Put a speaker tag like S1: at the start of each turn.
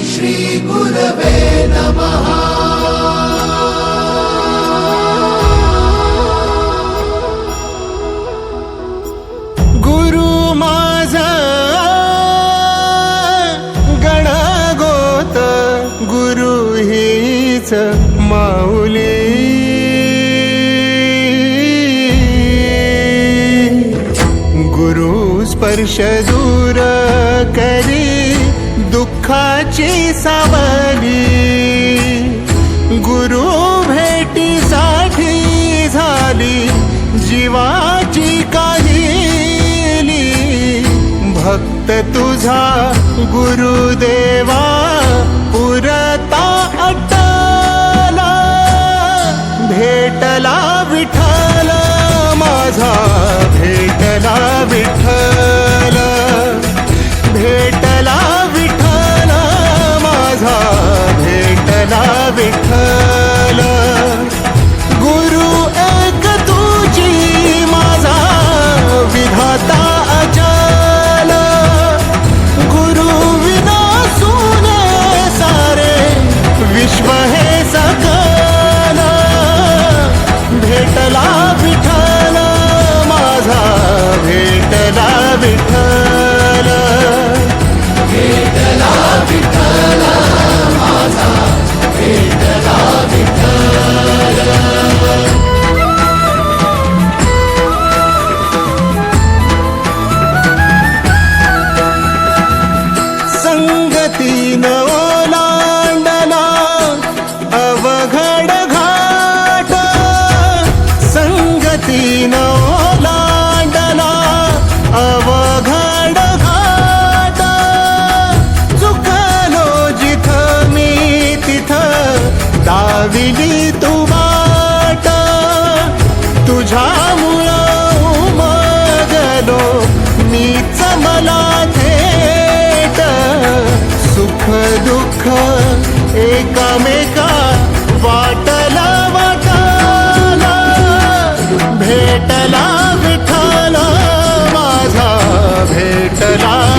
S1: श्री गुरवे नमः।
S2: गुरु माझा गणगोत, गुरु हीच माऊली। गुरु स्पर्श दूर करी दुःखाची सावली। गुरु भेटीसाठी झाली जीवाची काहिली। भक्त तुझा गुरुदेवा पुरता अटला। भेटला विठ्ठल माझा, भेटला विठ्ठल, भेटला विठ्ठल माझा, भेटला विठ्ठल। गुरु एक तुझी माझा विधाता अचल। गुरु विना सुने सारे विश्व हे सकल। भेटला विठ्ठल माझा, भेटला विठ्ठल,
S1: भेटला विठ्ठल माझा, भेटला विठ्ठल।
S2: संगतीन ओलांडला अवघड घाट। संगतीन ओलांडला अवघड घाट। चुकलो जिथं मी तिथं दाविली तू वाट। तुझ्यामुळं उमगलो मीच मला थेट। सुख दुःख एकामेका वाटला वाटाला। भेटला विठ्ठल माझा, भेटला